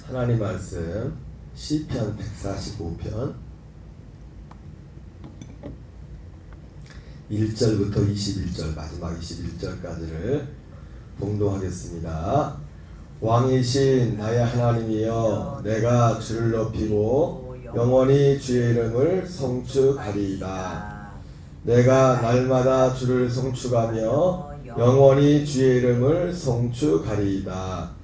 하나님 말씀 시편 145편 1절부터 21절 마지막 21절까지를 봉독하겠습니다. 왕이신 나의 하나님이여 내가 주를 높이고 영원히 주의 이름을 송축하리이다. 내가 날마다 주를 송축하며 영원히 주의 이름을 송축하리이다.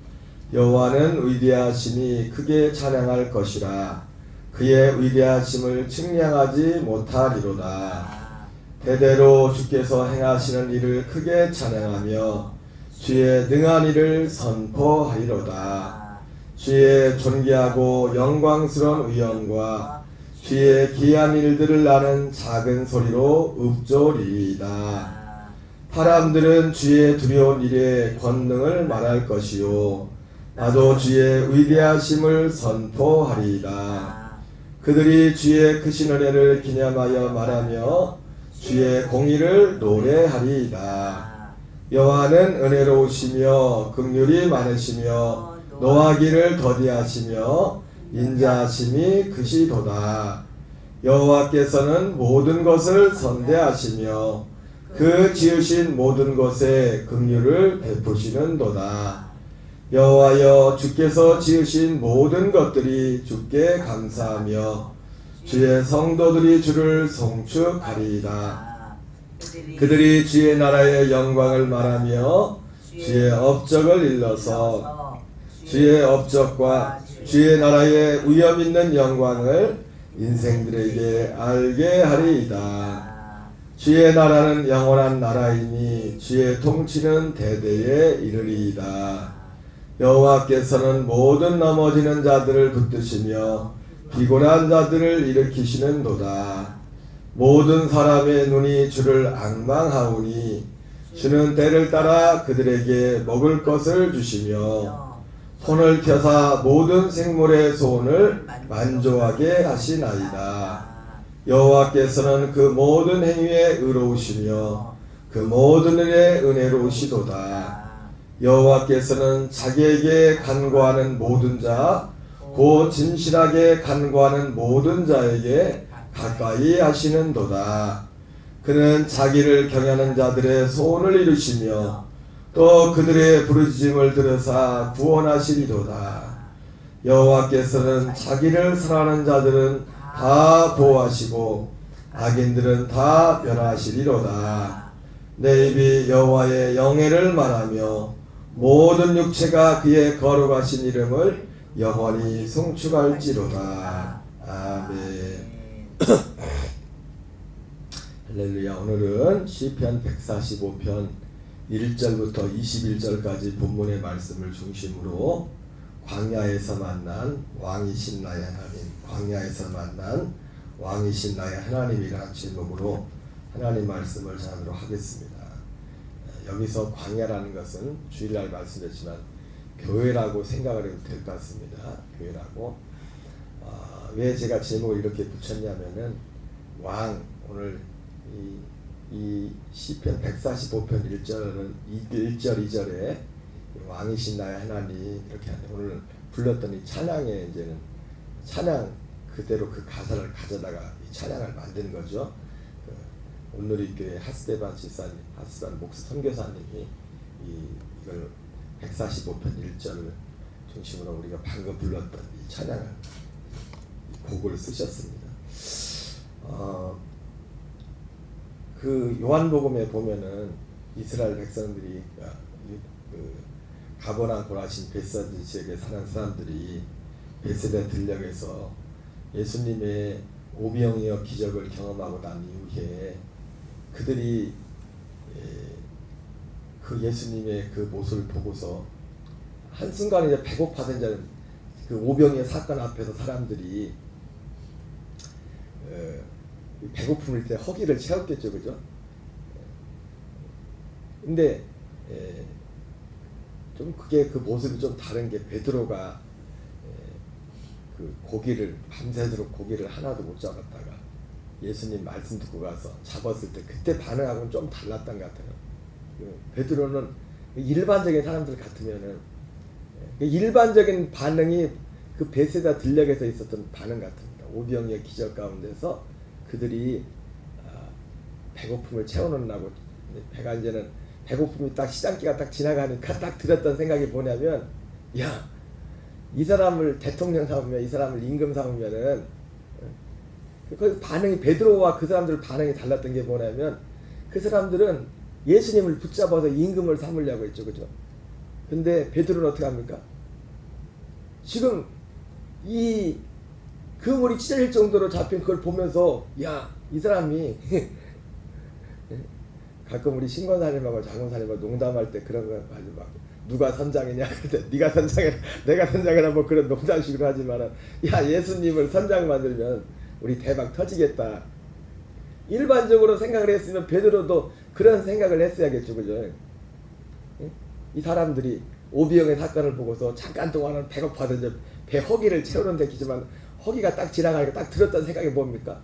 여호와는 위대하시니 크게 찬양할 것이라. 그의 위대하심을 측량하지 못하리로다. 대대로 주께서 행하시는 일을 크게 찬양하며 주의 능한 일을 선포하리로다. 주의 존귀하고 영광스러운 위엄과 주의 기이한 일들을 나는 작은 소리로 읊조리이다. 사람들은 주의 두려운 일에 권능을 말할 것이요 나도 주의 위대하심을 선포하리이다. 그들이 주의 크신 은혜를 기념하여 말하며 주의 공의를 노래하리이다. 여호와는 은혜로우시며 긍휼이 많으시며 노하기를 더디하시며 인자하심이 크시도다. 여호와께서는 모든 것을 선대하시며 그 지으신 모든 것에 긍휼을 베푸시는도다. 여호와여 주께서 지으신 모든 것들이 주께 감사하며 주의 성도들이 주를 송축하리이다. 그들이 주의 나라의 영광을 말하며 주의 업적을 일러서 주의 업적과 주의 나라의 위엄 있는 영광을 인생들에게 알게 하리이다. 주의 나라는 영원한 나라이니 주의 통치는 대대에 이르리이다. 여호와께서는 모든 넘어지는 자들을 붙드시며 비곤한 자들을 일으키시는도다. 모든 사람의 눈이 주를 앙망하오니 주는 때를 따라 그들에게 먹을 것을 주시며 손을 펴사 모든 생물의 소원을 만족하게 하시나이다. 여호와께서는 그 모든 행위에 의로우시며 그 모든 일에 은혜로우시도다. 여호와께서는 자기에게 간구하는 모든 자 곧 진실하게 간구하는 모든 자에게 가까이 하시는도다. 그는 자기를 경외하는 자들의 소원을 이루시며 또 그들의 부르짖음을 들으사 구원하시리도다. 여호와께서는 자기를 사랑하는 자들은 다 보호하시고 악인들은 다 멸하시리로다. 내 입이 여호와의 영예를 말하며 모든 육체가 그의 거룩하신 이름을 영원히 송축할지로다. 아멘. 할렐루야. 오늘은 시편 145편 1절부터 21절까지 본문의 말씀을 중심으로 광야에서 만난 왕이신 나의 하나님, 광야에서 만난 왕이신 나의 하나님이라는 제목으로 하나님 말씀을 전하도록 하겠습니다. 여기서 광야라는 것은 주일날 말씀드렸지만 교회라고 생각을 해도 될 것 같습니다. 교회라고. 왜 제가 제목을 이렇게 붙였냐면은 오늘 이 시편 145편 1절은 1절 2절에 왕이신 나의 하나님 이렇게 오늘 불렀던 이 찬양에 이제는 찬양 그대로 그 가사를 가져다가 이 찬양을 만든 거죠. 온누리 교회 하스데반 집사님, 하스데반 목사 선교사님이 이걸 145편 1절을 중심으로 우리가 방금 불렀던 이 찬양을 이 곡을 쓰셨습니다. 그 요한복음에 보면은 이스라엘 백성들이 가보나 고라신 베세다 지역에 사는 사람들이 베세다 들녘에서 예수님의 오병이어 기적을 경험하고 난 이후에 그들이 그 예수님의 그 모습을 보고서 한순간에 이제 배고파서 이제 그 오병이어 사건 앞에서 사람들이 배고픔일 때 허기를 채웠겠죠, 그죠? 근데 좀 그게 그 모습이 좀 다른 게 베드로가 그 고기를 밤새도록 고기를 하나도 못 잡았다가 예수님 말씀 듣고 가서 잡았을 때 그때 반응하고는 좀 달랐던 것 같아요. 베드로는 일반적인 사람들 같으면은 일반적인 반응이 그 베세다 들녘에서 있었던 반응 같습니다. 오병이어 기적 가운데서 그들이 배고픔을 채워놓으려고 배가 이제는 배고픔이 딱 시장기가 딱 지나가니까 딱 들었던 생각이 뭐냐면 야, 이 사람을 대통령 삼으면 이 사람을 임금 삼으면은 그 반응이 베드로와 그 사람들 반응이 달랐던 게 뭐냐면 그 사람들은 예수님을 붙잡아서 임금을 삼으려고 했죠. 그죠? 근데 베드로는 어떻게 합니까? 지금 이 그물이 찢어질 정도로 잡힌 그걸 보면서 야, 이 사람이 가끔 우리 신권사님하고 장군사님하고 농담할 때 그런 거 아주 막 누가 선장이냐 그때 네가 선장이라 내가 선장이라 뭐 그런 농담식으로 하지만은 야, 예수님을 선장 만들면 우리 대박 터지겠다. 일반적으로 생각을 했으면 베드로도 그런 생각을 했어야겠죠. 그죠? 이 사람들이 오병의 사건을 보고서 잠깐 동안은 배고파서 이제 배 허기를 채우는 데 기지만 허기가 딱 지나가니까 딱 들었던 생각이 뭡니까?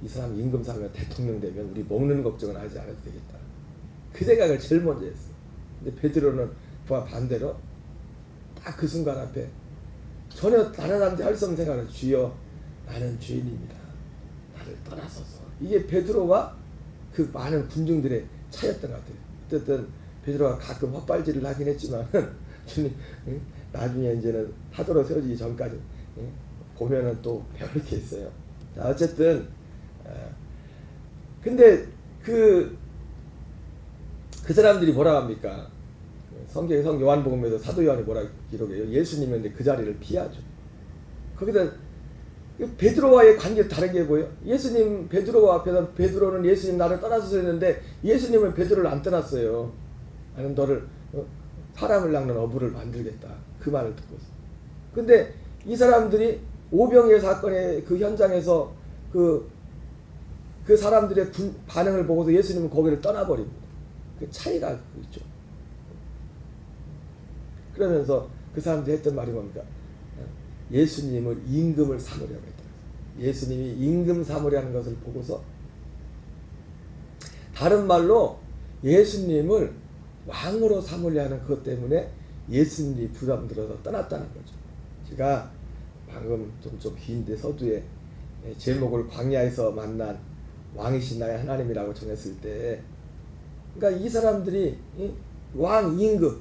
이 사람 임금 삼으면 대통령 되면 우리 먹는 걱정은 하지 않아도 되겠다. 그 생각을 제일 먼저 했어. 근데 베드로는 그와 반대로 딱 그 순간 앞에 전혀 다른 사람들이 할 수 없는 생각을 주여 나는 죄인입니다. 나를 떠나소서. 이게 베드로와 그 많은 군중들의 차이였던 것 같아요. 어쨌든 베드로가 가끔 헛발질을 하긴 했지만 주님 나중에 이제는 사도로 세워지기 전까지 보면은 또 배울 게 있어요. 자, 어쨌든 근데 그 사람들이 뭐라고 합니까? 성 요한복음에도 사도 요한이 뭐라고 기록해요? 예수님은 그 자리를 피하죠. 거기다 베드로와의 관계 다른 게 뭐예요? 예수님 베드로 앞에서 베드로는 예수님 나를 떠나소서 했는데 예수님은 베드로를 안 떠났어요. 나는 너를 사람을 낚는 어부를 만들겠다. 그 말을 듣고서. 근데 이 사람들이 오병이어 사건의 그 현장에서 그 사람들의 반응을 보고서 예수님은 거기를 떠나버립니다. 그 차이가 있죠. 그러면서 그 사람들이 했던 말이 뭡니까? 예수님을 임금을 삼으려고 했다. 예수님이 임금 삼으려는 것을 보고서 다른 말로 예수님을 왕으로 삼으려 하는 그것 때문에 예수님이 부담들어서 떠났다는 거죠. 제가 방금 좀 긴데 서두에 제목을 광야에서 만난 왕이신 나의 하나님이라고 정했을 때 그러니까 이 사람들이 왕 임금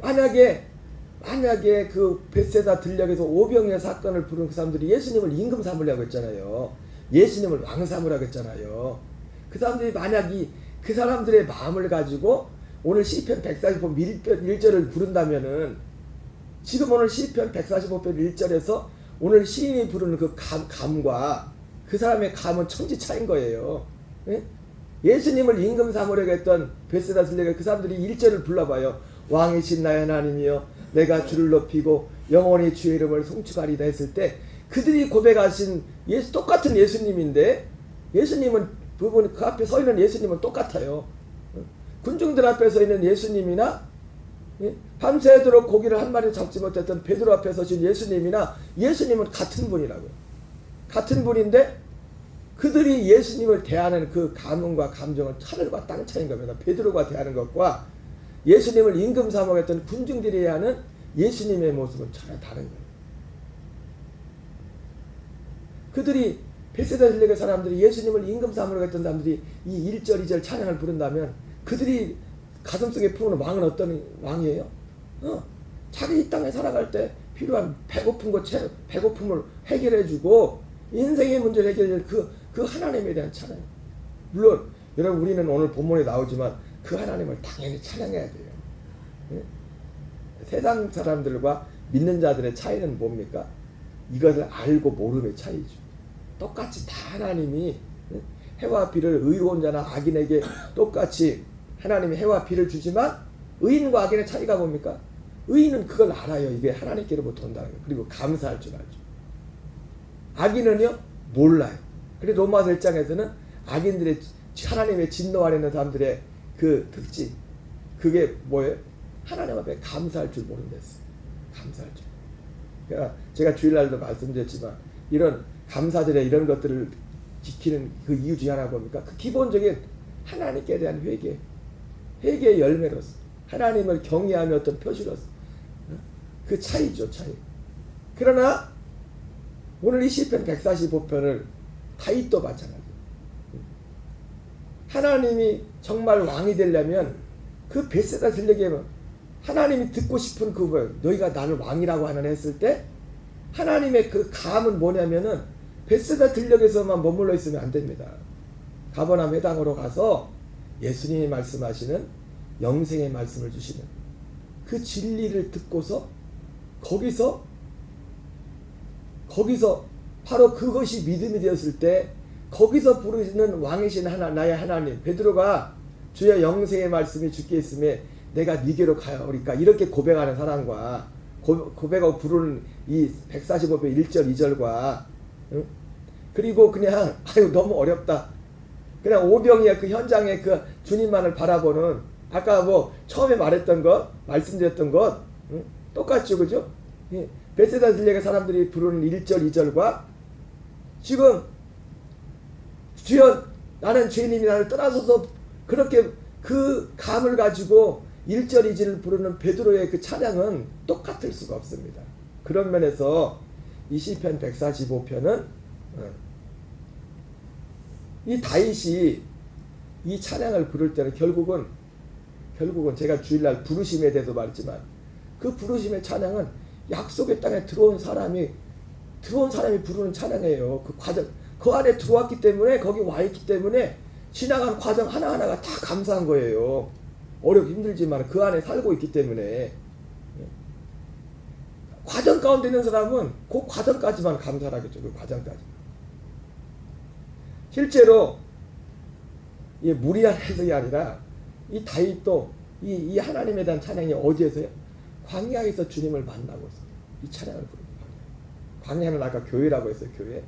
만약에 그 벳세다 들녘에서 오병이어 사건을 부른 그 사람들이 예수님을 임금 삼으려고 했잖아요. 예수님을 왕 삼으려고 했잖아요. 그 사람들이 만약에 그 사람들의 마음을 가지고 오늘 시편 145편 1절을 부른다면은 지금 오늘 시편 145편 1절에서 오늘 시인이 부르는 그 감과 그 사람의 감은 천지 차이인 거예요. 예? 예수님을 임금 삼으려고 했던 벳세다 들녘에 그 사람들이 1절을 불러봐요. 왕이신 나의 하나님이여 내가 주를 높이고 영원히 주의 이름을 송축하리다 했을 때 그들이 고백하신 똑같은 예수님인데 예수님은 부분 그 앞에 서 있는 예수님은 똑같아요. 군중들 앞에 서 있는 예수님이나 밤새도록 고기를 한 마리 잡지 못했던 베드로 앞에 서신 예수님이나 예수님은 같은 분이라고요. 같은 분인데 그들이 예수님을 대하는 그 감흥과 감정은 하늘과 땅 차이인 겁니다. 베드로가 대하는 것과 예수님을 임금 삼으겠던 군중들이 하는 예수님의 모습은 전혀 다른 거예요. 그들이 벳세다 들녘의 사람들이 예수님을 임금 삼으려고 했던 사람들이 이 1절 2절 찬양을 부른다면 그들이 가슴속에 품는 왕은 어떤 왕이에요? 자기 이 땅에 살아갈 때 필요한 배고픔을 해결해주고 인생의 문제를 해결해줄 그 하나님에 대한 찬양. 물론 여러분 우리는 오늘 본문에 나오지만 그 하나님을 당연히 찬양해야 돼요. 세상 사람들과 믿는 자들의 차이는 뭡니까? 이것을 알고 모름의 차이죠. 똑같이 다 하나님이 해와 비를 의로운 자나 악인에게 똑같이 하나님이 해와 비를 주지만 의인과 악인의 차이가 뭡니까? 의인은 그걸 알아요. 이게 하나님께로부터 온다는 거예요. 그리고 감사할 줄 알죠. 악인은요 몰라요. 그래서 로마서 1장에서는 악인들의 하나님의 진노 아래 있는 사람들의 그 특징 그게 뭐예요? 하나님 앞에 감사할 줄 모른댔어요. 감사할 줄. 그러니까 제가 주일날도 말씀드렸지만 이런 감사절에 이런 것들을 지키는 그 이유 중에 하나가 뭡니까? 그 기본적인 하나님께 대한 회개의 열매로서 하나님을 경외하며 어떤 표시로서 그 차이죠, 차이. 그러나 오늘 이 시편 145편을 다윗도 마찬가지예요. 하나님이 정말 왕이 되려면 그 벳세다 들려게 하나님이 듣고 싶은 그 뭐예요? 너희가 나를 왕이라고 하는 했을 때 하나님의 그 감은 뭐냐면은 벳세다 들녘에서만 머물러 있으면 안 됩니다. 가버나움 회당으로 가서 예수님이 말씀하시는 영생의 말씀을 주시는 그 진리를 듣고서 거기서 바로 그것이 믿음이 되었을 때 거기서 부르시는 왕이신 나의 하나님, 베드로가 주여 영생의 말씀이 주께 있음에 내가 네게로 가오리까 이렇게 고백하는 사람과 고백하고 부르는 이 145편 1절 2절과 응? 그리고 그냥 아유 너무 어렵다 그냥 오병이야 그 현장에 그 주님만을 바라보는 아까 뭐 처음에 말했던 것 말씀드렸던 것 응? 똑같죠, 그죠? 벳세다 들녘의 사람들이 부르는 1절 2절과 지금 주여 나는 죄인이니 나를 떠나서서 그렇게 그 감을 가지고 1절 2절을 부르는 베드로의 그 찬양은 똑같을 수가 없습니다. 그런 면에서 이 시편 145편은 이 다윗이 이 찬양을 부를 때는 결국은 제가 주일날 부르심에 대해서 말했지만 그 부르심의 찬양은 약속의 땅에 들어온 사람이 부르는 찬양이에요. 그 과정 그 안에 들어왔기 때문에 거기 와 있기 때문에 지나간 과정 하나하나가 다 감사한 거예요. 어렵고 힘들지만 그 안에 살고 있기 때문에 과정 가운데 있는 사람은 그 과정까지만 감사를 하겠죠. 그 과정까지. 실제로 이 무리한 해석이 아니라 이 다윗도 이 하나님에 대한 찬양이 어디에서요? 광야에서 주님을 만나고 있어요. 이 찬양을 부르는 광야는 아까 교회라고 했어요. 교회.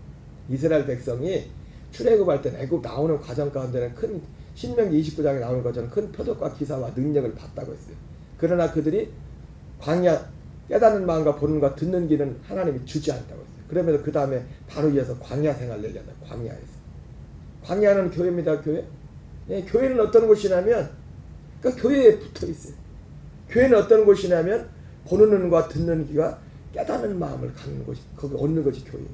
이스라엘 백성이 출애굽할 때 애굽 나오는 과정 가운데는 큰 신명기 29장에 나오는 것처럼 큰 표적과 기사와 능력을 봤다고 했어요. 그러나 그들이 광야 깨닫는 마음과 보는 것 듣는 길은 하나님이 주지 않다고 했어요. 그러면서 그 다음에 바로 이어서 광야 생활을 얘기한다. 광야에서. 광야는 교회입니다. 교회. 예, 교회는 어떤 곳이냐면 그러니까 교회에 붙어 있어요. 교회는 어떤 곳이냐면 보는 눈과 듣는 귀와 깨닫는 마음을 갖는 것이 거기 얻는 것이 교회예요.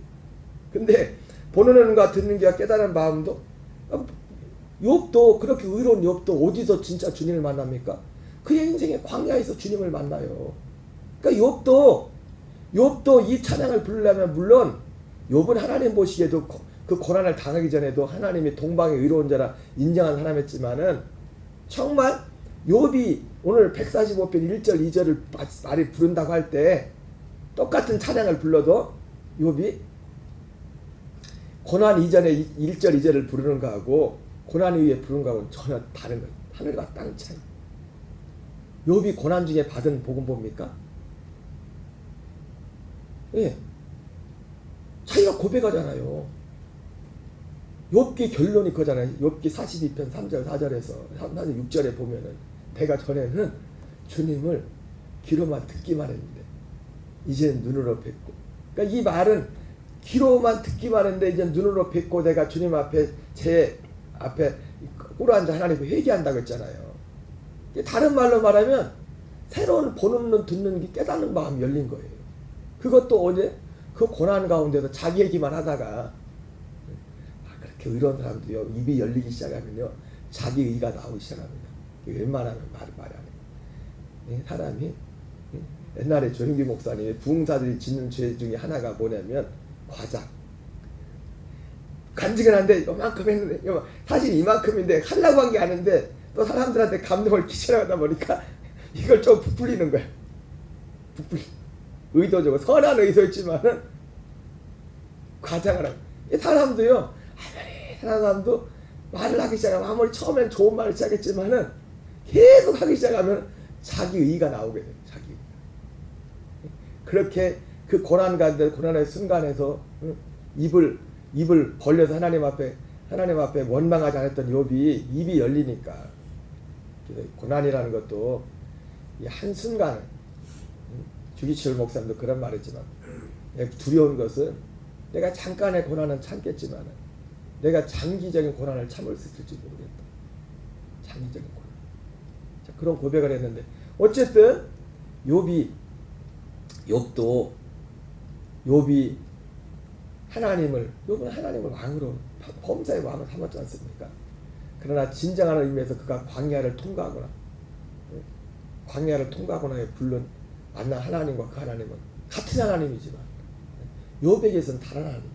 근데 보는 눈과 듣는 귀와 깨닫는 마음도 욥도 그렇게 의로운 욥도 어디서 진짜 주님을 만납니까? 그의 인생의 광야에서 주님을 만나요. 그러니까 욥도 이 찬양을 부르려면 물론 욥은 하나님 보시기에도 그 고난을 당하기 전에도 하나님이 동방의 의로운 자라 인정한 사람이었지만은 정말 욥이 오늘 145편 1절 2절을 말이 부른다고 할 때 똑같은 찬양을 불러도 욥이 고난 이전에 1절 2절을 부르는 거하고 고난 이후에 부르는 거하고는 전혀 다른 거예요. 하늘과 땅 차이. 욥이 고난 중에 받은 복음 뭡니까? 예, 자기가 고백하잖아요. 욥기 결론이 그거잖아요. 욥기 42편 3절 4절에서 6절에 보면은 내가 전에는 주님을 귀로만 듣기만 했는데 이제는 눈으로 뵙고. 그러니까 이 말은 귀로만 듣기만 했는데 이제 눈으로 뵙고 내가 주님 앞에 제 앞에 꿇어앉아 하나님을 회개한다고 했잖아요. 다른 말로 말하면 새로운 보는 눈 듣는 귀 깨닫는 마음이 열린 거예요. 그것도 어제 그 고난 가운데서 자기 얘기만 하다가 그렇게 의로운 사람들이요 입이 열리기 시작하면요 자기 의가 나오기 시작합니다. 웬만하면 말을 안 해요. 사람이 옛날에 조용기 목사님이 부흥사들이 짓는 죄 중에 하나가 뭐냐면 과장. 간직은 한데 이만큼 했는데 사실 이만큼인데 하려고 한 게 아닌데 또 사람들한테 감동을 끼치려다 보니까 이걸 좀 부풀리는 거야. 의도적으로 선한 의도였지만은 과장을 하고 사람도요 아무리 사람도 말을 하기 시작하면 아무리 처음엔 좋은 말을 시작했지만은 계속 하기 시작하면 자기 의가 나오게 돼요. 자기 의. 그렇게 그 고난 가운데 고난의 순간에서 입을 벌려서 하나님 앞에 원망하지 않았던 욥이 입이 열리니까 고난이라는 것도 이 한순간 주기철 목사님도 그런 말했지만 두려운 것은 내가 잠깐의 고난은 참겠지만 내가 장기적인 고난을 참을 수 있을지 모르겠다. 장기적인 고난. 자, 그런 고백을 했는데 어쨌든 욥이 욥도 욥은 하나님을 왕으로 범사의 왕을 삼았지 않습니까? 그러나 진정한 의미에서 그가 광야를 통과하거나 불른 만난 하나님과 그 하나님은 같은 하나님이지만 욥에게서는 다른 하나님.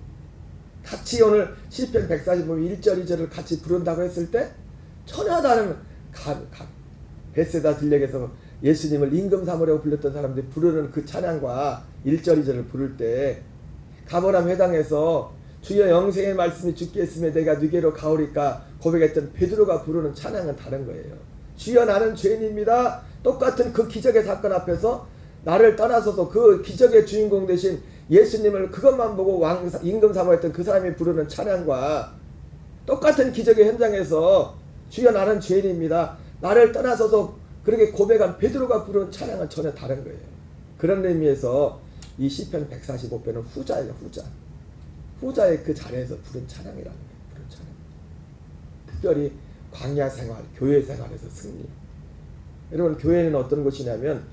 같이 오늘 시편 145편 1절 2절을 같이 부른다고 했을 때 전혀 다른 베세다 들녘에서 예수님을 임금 삼으려고 불렀던 사람들이 부르는 그 찬양과 1절 2절을 부를 때 가버람 회당에서 주여 영생의 말씀이 주께 있으며 내가 네게로 가오리까 고백했던 베드로가 부르는 찬양은 다른 거예요. 주여 나는 죄인입니다. 똑같은 그 기적의 사건 앞에서 나를 떠나서도 그 기적의 주인공 되신 예수님을 그것만 보고 임금 삼아했던 그 사람이 부르는 찬양과 똑같은 기적의 현장에서 주여 나는 죄인입니다. 나를 떠나서도 그렇게 고백한 베드로가 부르는 찬양은 전혀 다른 거예요. 그런 의미에서 이 시편 145편은 후자예요. 후자의 그 자리에서 부른 찬양이라는 거예요. 부른 찬양. 특별히 광야 생활, 교회 생활에서 승리. 여러분 교회는 어떤 곳이냐면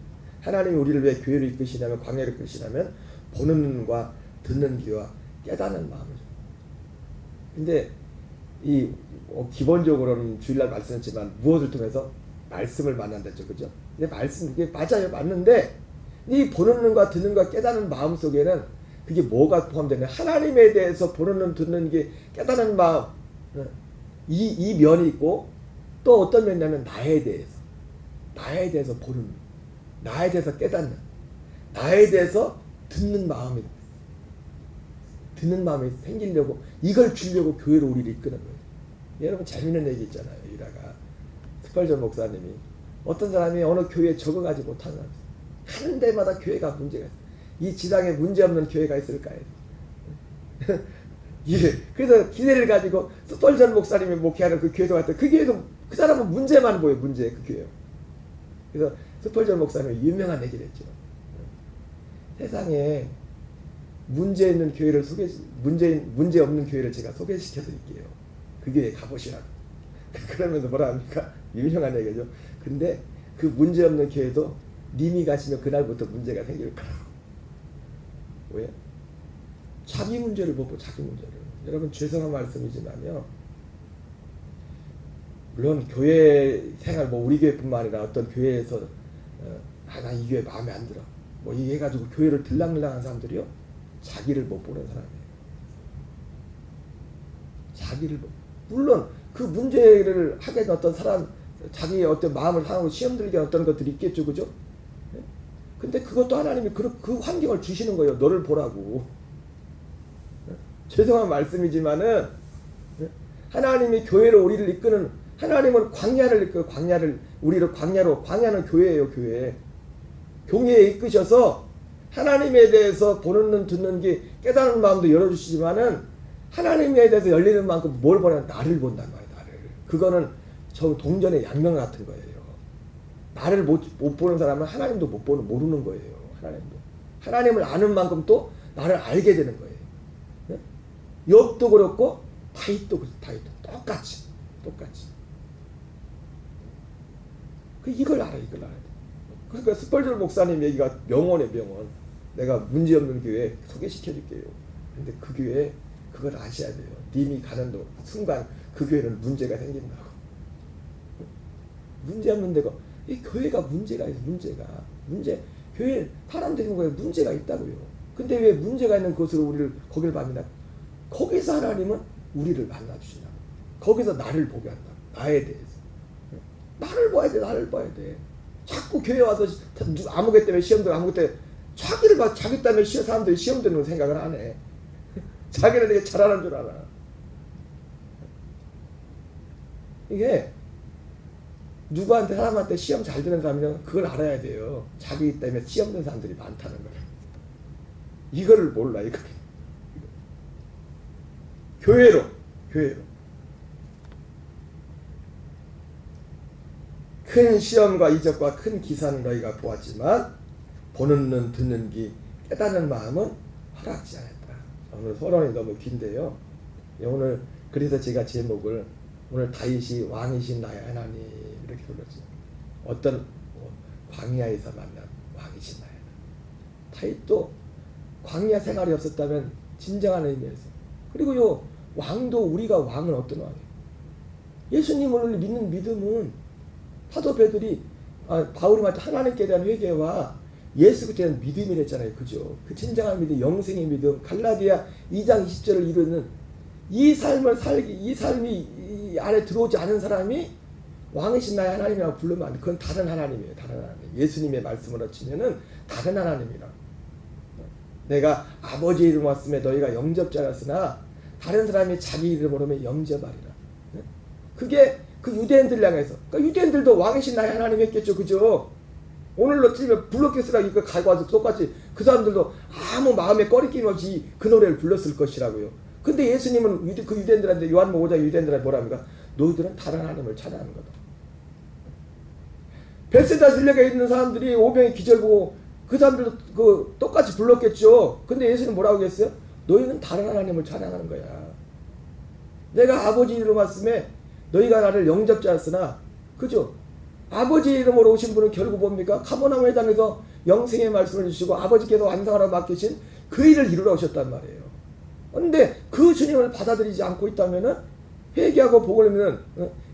하나님이 우리를 왜 교회로 이끄시냐면 광야로 이끄시냐면 보는 눈과 듣는 귀와 깨닫는 마음이죠. 근데 기본적으로는 주일날 말씀했지만 무엇을 통해서 말씀을 만난다죠, 그죠? 근데 말씀 이게 맞아요, 맞는데 이 보는 눈과 듣는 눈과 깨닫는 마음 속에는 그게 뭐가 포함되냐? 하나님에 대해서 보는 눈, 듣는 게 깨닫는 마음 이 면이 있고 또 어떤 면이냐면 나에 대해서 보는 눈, 나에 대해서 깨닫는, 나에 대해서 듣는 마음이 생기려고 이걸 주려고 교회로 우리를 이끄는 거예요. 여러분 재밌는 얘기 있잖아요. 이라가 스펄전 목사님이 어떤 사람이 어느 교회에 적응하지 못하는 사람 하는 데마다 교회가 문제가 있어요. 이 지상에 문제없는 교회가 있을까요? 예, 그래서 기대를 가지고 스펄전 목사님이 목회하는 그 교회도 갔다. 그 교회도 그 사람은 문제만 보여. 문제 그 교회. 그래서 스펄전 목사님이 유명한 얘기를 했죠. 세상에 문제 있는 교회를 문제 없는 교회를 제가 소개시켜 드릴게요. 그 교회에 가보시라고. 그러면서 뭐라 합니까? 유명한 얘기죠. 근데 그 문제 없는 교회도 님이 가시면 그날부터 문제가 생길 거라고. 왜? 자기 문제를 보고 자기 문제를. 여러분 죄송한 말씀이지만요. 물론 교회 생활 우리 교회뿐만 아니라 어떤 교회에서 나 이 교회 마음에 안 들어. 이 해가지고 교회를 들락날락한 사람들이요. 자기를 못 보는 사람이에요. 자기를 물론 그 문제를 하게 된 어떤 사람 자기의 어떤 마음을 상하고 시험 들게 어떤 것들이 있겠죠, 그죠? 근데 그것도 하나님이 그 환경을 주시는 거예요. 너를 보라고. 죄송한 말씀이지만은 하나님이 교회로 우리를 이끄는 하나님은 광야를 이끌어 광야는 교회예요, 교회. 교회에 이끄셔서 하나님에 대해서 보는 눈 듣는 귀 깨닫는 마음도 열어주시지만은 하나님에 대해서 열리는 만큼 뭘 보냐면 나를 본단 말이에요. 나를. 그거는 저 동전의 양면 같은 거예요. 나를 못 보는 사람은 하나님도 모르는 거예요. 하나님을 아는 만큼 또 나를 알게 되는 거예요. 네? 욥도 그렇고 다윗도 똑같이. 이걸 알아야 돼. 그러니까 스펄전 목사님 얘기가 명언이에요, 명언. 내가 문제없는 교회 소개시켜줄게요. 근데 그 교회 그걸 아셔야 돼요. 님이 가는 순간 그 교회는 문제가 생긴다고. 문제없는 데가 이 교회가 문제가 있어. 교회 사람들이 거에 문제가 있다고요. 근데 왜 문제가 있는 곳으로 거기를 만나? 거기서 하나님은 우리를 만나주시나? 거기서 나를 보게 한다. 나에 대해서. 나를 봐야 돼. 자꾸 교회 와서 아무개 때문에 시험 들고 아무개 때문에 자기 때문에 사람들이 시험 드는 생각을 안 해. 자기는 되게 잘하는 줄 알아. 이게 누구한테 사람한테 시험 잘 드는 사람이면 그걸 알아야 돼요. 자기 때문에 시험 드는 사람들이 많다는 거예요. 이거를 몰라. 이거. 교회로 큰 시험과 이적과 큰 기사는 너희가 보았지만 보는 눈 듣는 귀 깨닫는 마음은 허락지 않았다. 오늘 서론이 너무 긴데요. 오늘 그래서 제가 제목을 오늘 다윗이 왕이신 나의 하나님 이렇게 불렀죠. 어떤 광야에서 만난 왕이신 나의 하나님. 다윗도 광야 생활이 없었다면 진정한 의미에서. 그리고 요 왕도 우리가 왕은 어떤 왕이에요? 예수님을 믿는 믿음은 사도 베드로이 바울이 말한 하나님께 대한 회개와 예수께 대한 믿음이랬잖아요. 그죠? 그 진정한 믿음, 영생의 믿음, 갈라디아 2장 20절을 이루는 이 삶을 살기, 이 삶이 이 안에 들어오지 않은 사람이 왕이신 나의 하나님이라고 부르면 안 돼. 그건 다른 하나님이에요. 다른 하나님. 예수님의 말씀으로 치면은 다른 하나님이라. 내가 아버지 이름 왔음에 너희가 영접자였으나 다른 사람이 자기 이름으로 하면 영접하리라. 그게 그 유대인들 향해서. 그러니까 유대인들도 왕이신 나의 하나님 했겠죠. 그죠? 오늘로 치면 블록캐스라 이거 가고 와서 똑같이 그 사람들도 아무 마음에 꺼리낌 없이 그 노래를 불렀을 것이라고요. 근데 예수님은 그 유대인들한테 요한복음 5장 유대인들한테 뭐라 합니까? 너희들은 다른 하나님을 찾아하는 거다. 벳세다 진료에 있는 사람들이 오병의 기절 보고 그 사람들도 그 똑같이 불렀겠죠. 근데 예수님 뭐라고 했어요? 너희는 다른 하나님을 찬양하는 거야. 내가 아버지 이름 왔음에 너희가 나를 영접자였으나, 그죠? 아버지 이름으로 오신 분은 결국 뭡니까? 카버나움 회당에서 영생의 말씀을 주시고 아버지께서 완성하라고 맡기신 그 일을 이루러 오셨단 말이에요. 그런데 그 주님을 받아들이지 않고 있다면은, 회개하고 복을 믿는,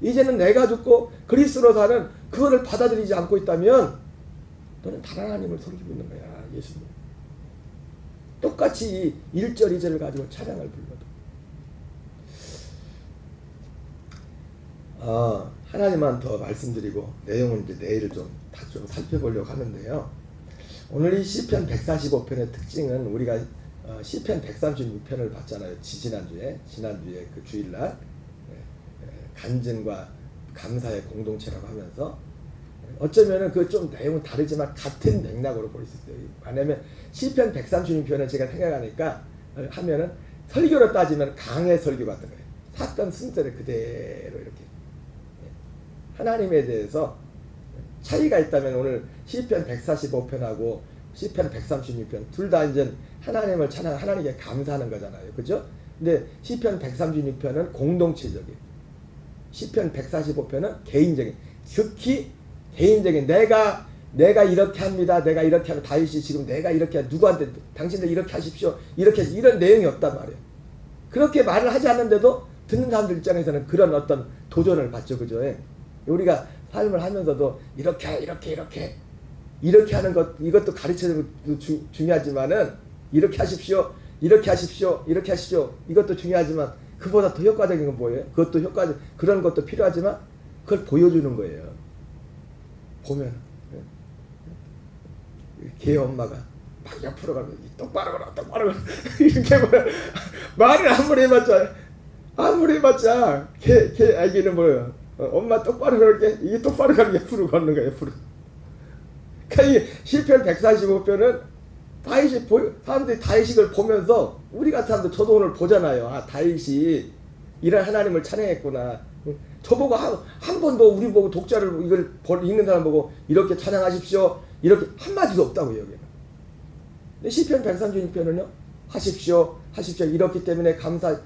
이제는 내가 죽고 그리스도로 사는 그거를 받아들이지 않고 있다면 너는 다른 하나님을 섬기고 있는 거야. 예수님. 똑같이 1절 2절을 가지고 찬양을 불러도 하나님만 더 말씀드리고 내용은 이제 내일 좀 살펴보려고 하는데요. 오늘 이 시편 145편의 특징은 우리가 시편 136편을 봤잖아요. 지난주에 그 주일날 간증과 감사의 공동체라고 하면서 어쩌면은 그 좀 내용은 다르지만 같은 맥락으로 볼 수 있어요. 왜냐면 시편 136편은 제가 생각하니까 하면은 설교로 따지면 강의 설교 같은 거예요. 사건 순서를 그대로 이렇게 하나님에 대해서 차이가 있다면 오늘 시편 145편하고 시편 136편 둘 다 이제 하나님을 찬양, 하나님께 감사하는 거잖아요. 그죠? 근데 시편 136편은 공동체적인, 시편 145편은 개인적인, 특히 개인적인, 내가 이렇게 합니다. 내가 이렇게 하면 다윗이 지금 내가 이렇게 누구한테 당신들 이렇게 하십시오. 이렇게 이런 내용이 없단 말이에요. 그렇게 말을 하지 않는데도 듣는 사람들 입장에서는 그런 어떤 도전을 받죠. 그죠? 우리가 삶을 하면서도 이렇게 하는 것, 이것도 가르쳐주는 것도 중요하지만은 이렇게 하십시오. 이렇게 하십시오. 이렇게 하십시오. 이것도 중요하지만 그보다 더 효과적인 건 뭐예요? 그것도 그런 것도 필요하지만 그걸 보여주는 거예요. 보면 걔 엄마가 막 옆으로 가면 똑바로 걸어 이렇게 말을 아무리 해봤자 걔 아기는 뭐예요? 엄마 똑바로 걸을게. 이게 똑바로 가면 옆으로 걷는 거야. 옆으로. 그러니까 이 시편 145편은 다윗이 사람들이 다윗을 보면서 우리 같은 사람들 저도 오늘 보잖아요. 다윗이 이런 하나님을 찬양했구나. 저보고 한 번도 우리 보고 독자를 이걸 읽는 사람 보고 이렇게 찬양하십시오. 이렇게 한마디도 없다고요. 여기는. 근데 시편 136편은요. 하십시오. 이렇기 때문에 감사.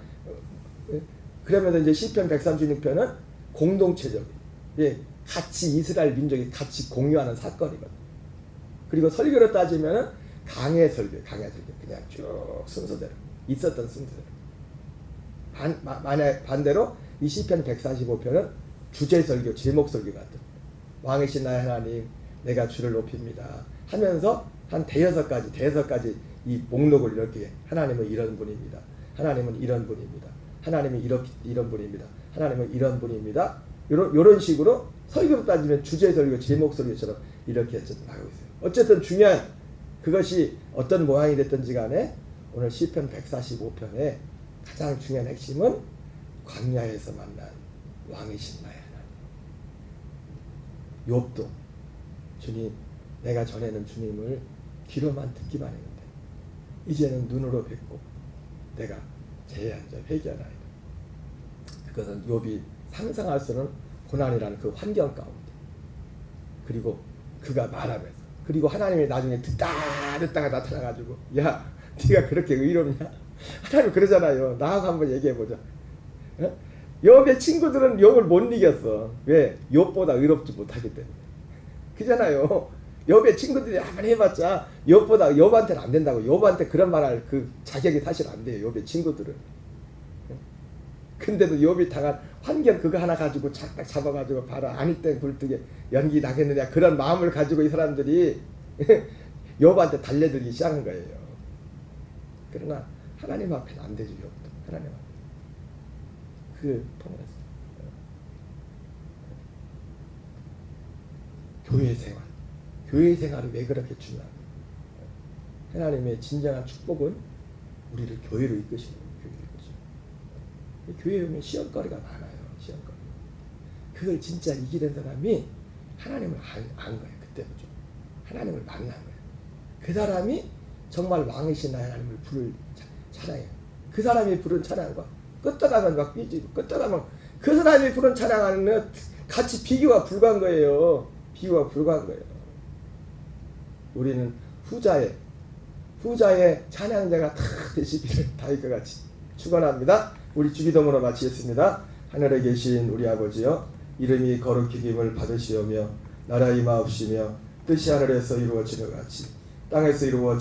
그러면서 이제 시편 136편은 공동체적인, 같이 이스라엘 민족이 같이 공유하는 사건이거든. 그리고 설교로 따지면은 강해 설교 그냥 쭉 순서대로 있었던 순서대로. 만약 반대로 이 시편 145편은 주제 설교, 제목 설교 같은, 왕이신 나의 하나님, 내가 주를 높입니다 하면서 한 대여섯 가지 이 목록을 이렇게, 하나님은 이런 분입니다. 하나님은 이런 분입니다. 하나님은 이런 분입니다. 하나님은 이런 분입니다. 요런 식으로 설교로 따지면 주제 설교, 제목 설교처럼 이렇게 어쨌든 하고 있어요. 어쨌든 중요한 그것이 어떤 모양이 됐든지 간에 오늘 시편 145편의 가장 중요한 핵심은 광야에서 만난 왕이신 나의 하나님. 욥도 주님, 내가 전에는 주님을 귀로만 듣기만 했는데 이제는 눈으로 뵙고 내가 죄에 앉아 회개하나이다. 그것은 욥이 상상할 수 없는 고난이라는 그 환경 가운데, 그리고 그가 말하면서, 그리고 하나님이 나중에 듣다가 나타나가지고, 야, 네가 그렇게 의롭냐? 하나님 그러잖아요. 나하고 한번 얘기해보자. 욥의 친구들은 욥을 못 이겼어. 왜? 욥보다 의롭지 못하기 때문에. 그잖아요. 욥의 친구들이 한번 해봤자 욥한테는 안 된다고. 욥한테 그런 말할 그 자격이 사실 안 돼요. 욥의 친구들은. 근데도 욥이 당한 환경 그거 하나 가지고 딱 잡아가지고 봐라. 아니 땐 굴뚝에 연기 나겠느냐. 그런 마음을 가지고 이 사람들이 욥한테 달려들기 시작한 거예요. 그러나 하나님 앞에는 안 되죠. 욥도. 하나님 앞에. 그 통해서. 교회 생활. 교회 생활이 왜 그렇게 중요합니까? 하나님의 진정한 축복은 우리를 교회로 이끄시는 거예요. 교회에 오면 시험거리가 많아요. 시험거리. 그걸 진짜 이기는 사람이 하나님을 안 거예요. 그때부터. 하나님을 만난 거예요. 그 사람이 정말 왕이신 하나님을 부를 찬양해요. 그 사람이 부른 찬양과 끄떡하면 막 삐지고 끄떡하면 그 사람이 부른 찬양하는 같이 비교가 불가한 거예요. 비교가 불가한 거예요. 우리는 후자의 찬양자가 다 되시기를 다윗과 같이 축원합니다. 우리 주기도문으로 마치겠습니다. 하늘에 계신 우리 아버지여, 이름이 거룩히 여김을 받으시오며 나라의 임하옵시며 뜻이 하늘에서 이루어지는 같이 땅에서 이루어지는